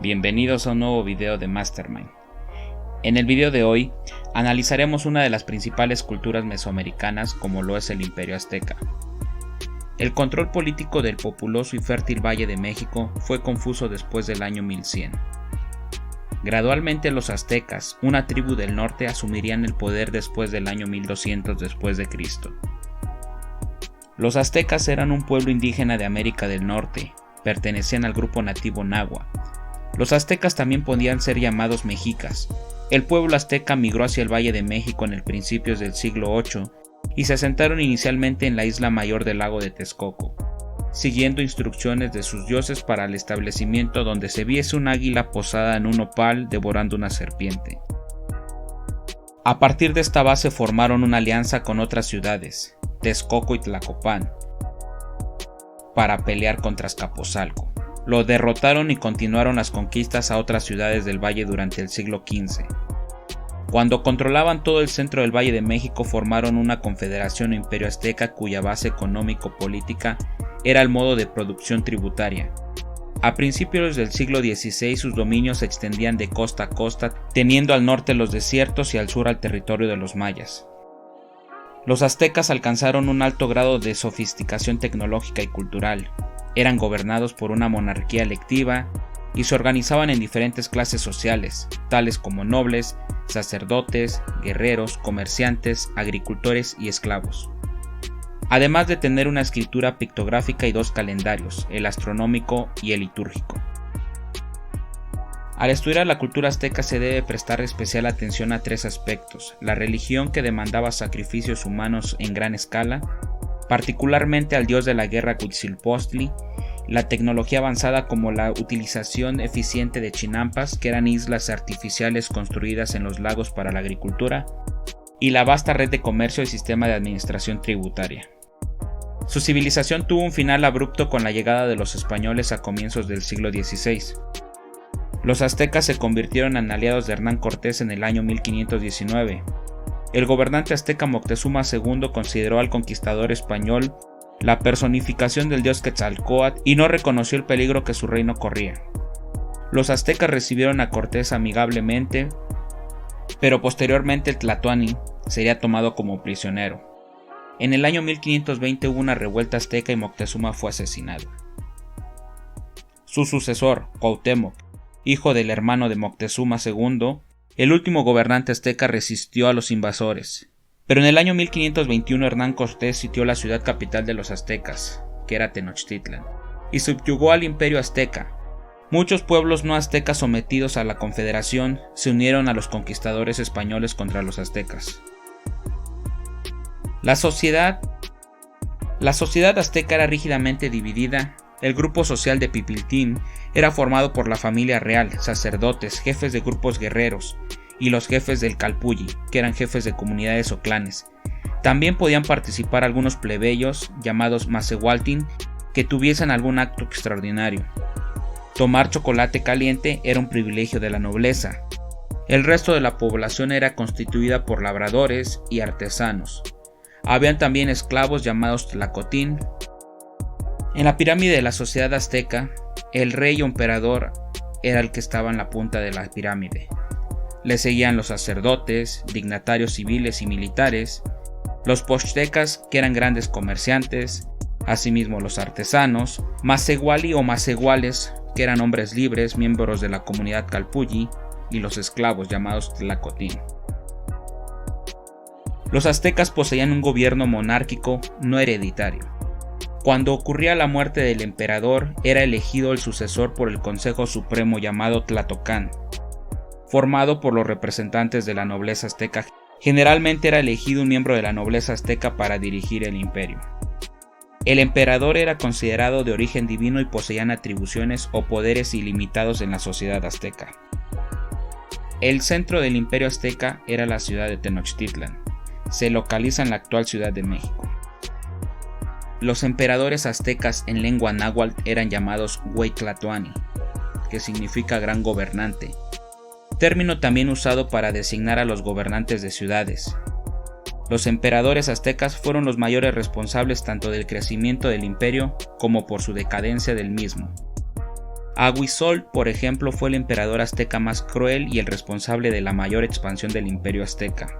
Bienvenidos a un nuevo video de Mastermind. En el video de hoy analizaremos una de las principales culturas mesoamericanas como lo es el Imperio Azteca. El control político del populoso y fértil Valle de México fue confuso después del año 1100. Gradualmente los aztecas, una tribu del norte, asumirían el poder después del año 1200 después de Cristo. Los aztecas eran un pueblo indígena de América del Norte, pertenecían al grupo nativo Nahua. Los aztecas también podían ser llamados mexicas. El pueblo azteca migró hacia el Valle de México en el principios del siglo VIII y se asentaron inicialmente en la isla mayor del lago de Texcoco, siguiendo instrucciones de sus dioses para el establecimiento donde se viese un águila posada en un nopal devorando una serpiente. A partir de esta base formaron una alianza con otras ciudades, Texcoco y Tlacopan, para pelear contra Azcapotzalco. Lo derrotaron y continuaron las conquistas a otras ciudades del valle durante el siglo XV. Cuando controlaban todo el centro del Valle de México, formaron una confederación o imperio azteca cuya base económico-política era el modo de producción tributaria. A principios del siglo XVI sus dominios se extendían de costa a costa, teniendo al norte los desiertos y al sur al territorio de los mayas. Los aztecas alcanzaron un alto grado de sofisticación tecnológica y cultural. Eran gobernados por una monarquía electiva y se organizaban en diferentes clases sociales, tales como nobles, sacerdotes, guerreros, comerciantes, agricultores y esclavos. Además de tener una escritura pictográfica y dos calendarios, el astronómico y el litúrgico. Al estudiar la cultura azteca se debe prestar especial atención a tres aspectos: la religión, que demandaba sacrificios humanos en gran escala, particularmente al dios de la guerra Huitzilopochtli; la tecnología avanzada como la utilización eficiente de chinampas, que eran islas artificiales construidas en los lagos para la agricultura; y la vasta red de comercio y sistema de administración tributaria. Su civilización tuvo un final abrupto con la llegada de los españoles a comienzos del siglo XVI. Los aztecas se convirtieron en aliados de Hernán Cortés en el año 1519. El gobernante azteca Moctezuma II consideró al conquistador español la personificación del dios Quetzalcóatl y no reconoció el peligro que su reino corría. Los aztecas recibieron a Cortés amigablemente, pero posteriormente el Tlatoani sería tomado como prisionero. En el año 1520 hubo una revuelta azteca y Moctezuma fue asesinado. Su sucesor, Cuauhtémoc, hijo del hermano de Moctezuma II, el último gobernante azteca, resistió a los invasores. Pero en el año 1521 Hernán Cortés sitió la ciudad capital de los aztecas, que era Tenochtitlan, y subyugó al imperio azteca. Muchos pueblos no aztecas sometidos a la confederación se unieron a los conquistadores españoles contra los aztecas. La sociedad azteca era rígidamente dividida. El grupo social de Pipiltín era formado por la familia real, sacerdotes, jefes de grupos guerreros, y los jefes del Calpulli, que eran jefes de comunidades o clanes. También podían participar algunos plebeyos, llamados Macehualtin, que tuviesen algún acto extraordinario. Tomar chocolate caliente era un privilegio de la nobleza. El resto de la población era constituida por labradores y artesanos. Habían también esclavos llamados tlacotín. En la pirámide de la sociedad azteca, el rey o emperador era el que estaba en la punta de la pirámide. Le seguían los sacerdotes, dignatarios civiles y militares, los pochtecas, que eran grandes comerciantes, asimismo los artesanos, macehuali o macehuales, que eran hombres libres, miembros de la comunidad Calpulli, y los esclavos llamados tlacotín. Los aztecas poseían un gobierno monárquico no hereditario. Cuando ocurría la muerte del emperador, era elegido el sucesor por el Consejo Supremo llamado Tlatocán, formado por los representantes de la nobleza azteca. Generalmente era elegido un miembro de la nobleza azteca para dirigir el imperio. El emperador era considerado de origen divino y poseían atribuciones o poderes ilimitados en la sociedad azteca. El centro del imperio azteca era la ciudad de Tenochtitlan. Se localiza en la actual Ciudad de México. Los emperadores aztecas en lengua náhuatl eran llamados Hueytlatoani, que significa gran gobernante, término también usado para designar a los gobernantes de ciudades. Los emperadores aztecas fueron los mayores responsables tanto del crecimiento del imperio como por su decadencia del mismo. Aguizol, por ejemplo, fue el emperador azteca más cruel y el responsable de la mayor expansión del imperio azteca.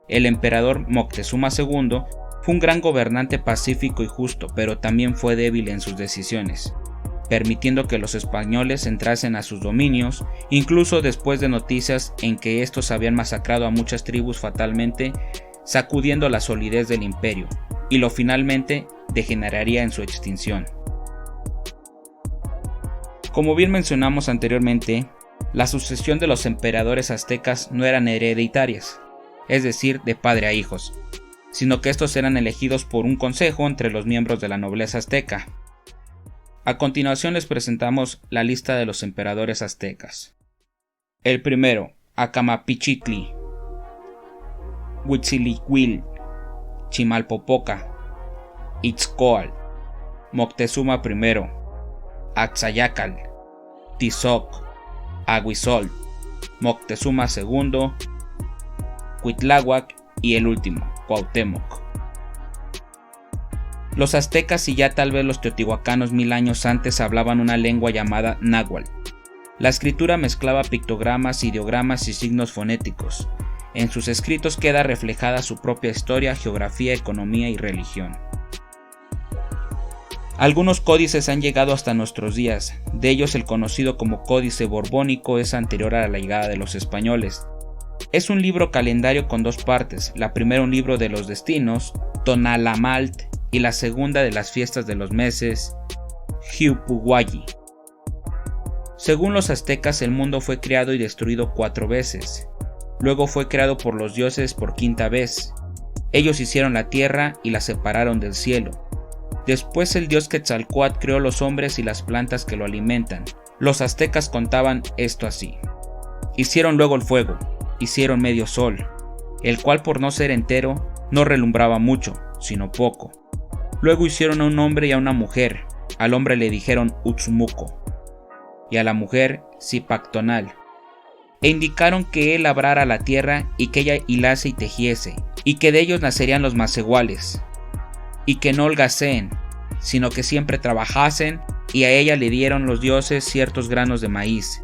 El emperador Moctezuma II fue un gran gobernante pacífico y justo, pero también fue débil en sus decisiones, permitiendo que los españoles entrasen a sus dominios, incluso después de noticias en que estos habían masacrado a muchas tribus fatalmente, sacudiendo la solidez del imperio, y lo finalmente degeneraría en su extinción. Como bien mencionamos anteriormente, la sucesión de los emperadores aztecas no eran hereditarias, es decir, de padre a hijos, sino que estos eran elegidos por un consejo entre los miembros de la nobleza azteca. A continuación les presentamos la lista de los emperadores aztecas. El primero, Acamapichitli, Huitzilihuil, Chimalpopoca, Itzcoatl, Moctezuma I, Axayácal, Tizoc, Aguizol, Moctezuma II, Cuitláhuac y el último, Cuauhtémoc. Los aztecas y ya tal vez los teotihuacanos 1000 años antes hablaban una lengua llamada náhuatl. La escritura mezclaba pictogramas, ideogramas y signos fonéticos. En sus escritos queda reflejada su propia historia, geografía, economía y religión. Algunos códices han llegado hasta nuestros días, de ellos el conocido como Códice Borbónico es anterior a la llegada de los españoles. Es un libro calendario con dos partes, la primera un libro de los destinos, Tonalamalt, y la segunda de las fiestas de los meses, Xiuhpuhualli. Según los aztecas el mundo fue creado y destruido 4 veces, luego fue creado por los dioses por 5ª vez. Ellos hicieron la tierra y la separaron del cielo. Después el dios Quetzalcóatl creó los hombres y las plantas que lo alimentan. Los aztecas contaban esto así. Hicieron luego el fuego, hicieron medio sol, el cual por no ser entero no relumbraba mucho, sino poco. Luego hicieron a un hombre y a una mujer, al hombre le dijeron Utzmuco, y a la mujer Zipactonal, e indicaron que él labrara la tierra y que ella hilase y tejiese, y que de ellos nacerían los masehuales, y que no holgaseen, sino que siempre trabajasen, y a ella le dieron los dioses ciertos granos de maíz,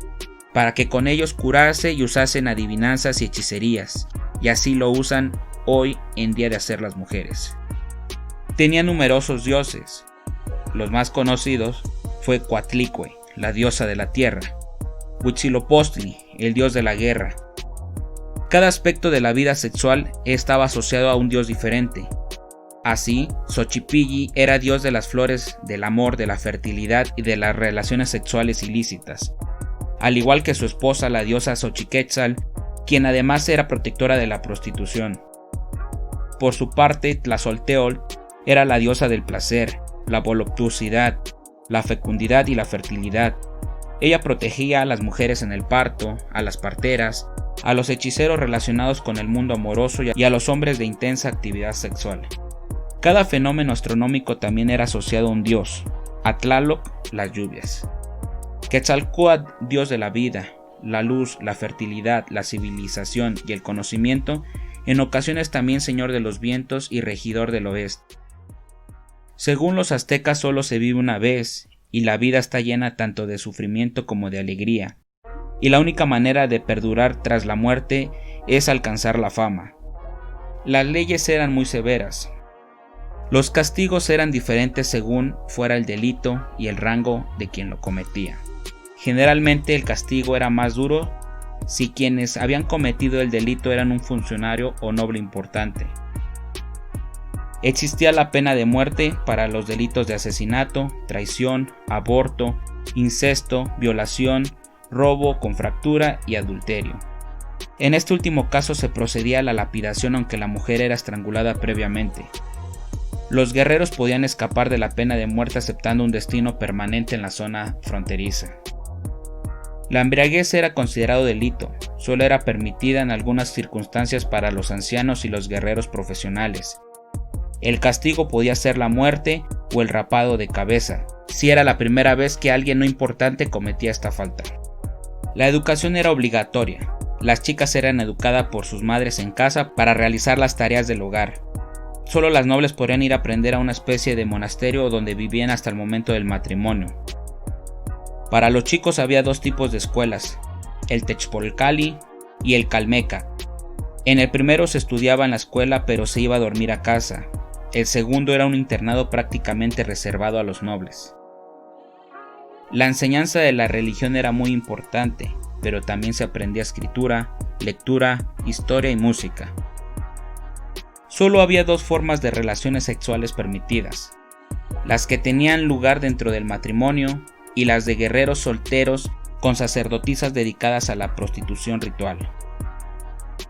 para que con ellos curase y usasen adivinanzas y hechicerías, y así lo usan hoy en día de hacer las mujeres. Tenía numerosos dioses. Los más conocidos fue Coatlicue, la diosa de la tierra, Huitzilopochtli, el dios de la guerra. Cada aspecto de la vida sexual estaba asociado a un dios diferente. Así, Xochipilli era dios de las flores, del amor, de la fertilidad y de las relaciones sexuales ilícitas, al igual que su esposa la diosa Xochiquetzal, quien además era protectora de la prostitución. Por su parte, Tlazolteotl era la diosa del placer, la voluptuosidad, la fecundidad y la fertilidad. Ella protegía a las mujeres en el parto, a las parteras, a los hechiceros relacionados con el mundo amoroso y a los hombres de intensa actividad sexual. Cada fenómeno astronómico también era asociado a un dios, a Tlaloc, las lluvias. Quetzalcóatl, dios de la vida, la luz, la fertilidad, la civilización y el conocimiento, en ocasiones también señor de los vientos y regidor del oeste. Según los aztecas solo se vive una vez, y la vida está llena tanto de sufrimiento como de alegría, y la única manera de perdurar tras la muerte es alcanzar la fama. Las leyes eran muy severas. Los castigos eran diferentes según fuera el delito y el rango de quien lo cometía. Generalmente el castigo era más duro si quienes habían cometido el delito eran un funcionario o noble importante. Existía la pena de muerte para los delitos de asesinato, traición, aborto, incesto, violación, robo con fractura y adulterio. En este último caso se procedía a la lapidación aunque la mujer era estrangulada previamente. Los guerreros podían escapar de la pena de muerte aceptando un destino permanente en la zona fronteriza. La embriaguez era considerado delito, solo era permitida en algunas circunstancias para los ancianos y los guerreros profesionales. El castigo podía ser la muerte o el rapado de cabeza, si era la primera vez que alguien no importante cometía esta falta. La educación era obligatoria. Las chicas eran educadas por sus madres en casa para realizar las tareas del hogar. Solo las nobles podrían ir a aprender a una especie de monasterio donde vivían hasta el momento del matrimonio. Para los chicos había dos tipos de escuelas, el Techpolcali y el Calmeca. En el primero se estudiaba en la escuela pero se iba a dormir a casa. El segundo era un internado prácticamente reservado a los nobles. La enseñanza de la religión era muy importante, pero también se aprendía escritura, lectura, historia y música. Solo había dos formas de relaciones sexuales permitidas, las que tenían lugar dentro del matrimonio y las de guerreros solteros con sacerdotisas dedicadas a la prostitución ritual.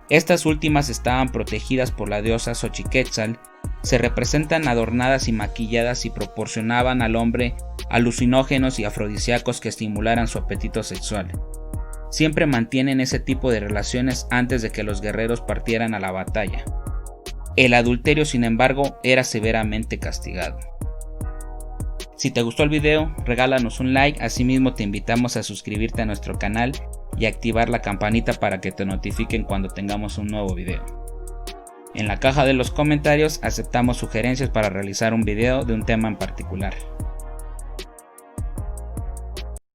Estas últimas estaban protegidas por la diosa Xochiquétzatl, se representan adornadas y maquilladas y proporcionaban al hombre alucinógenos y afrodisíacos que estimularan su apetito sexual. Siempre mantienen ese tipo de relaciones antes de que los guerreros partieran a la batalla. El adulterio, sin embargo, era severamente castigado. Si te gustó el video, regálanos un like, asimismo te invitamos a suscribirte a nuestro canal y activar la campanita para que te notifiquen cuando tengamos un nuevo video. En la caja de los comentarios aceptamos sugerencias para realizar un video de un tema en particular.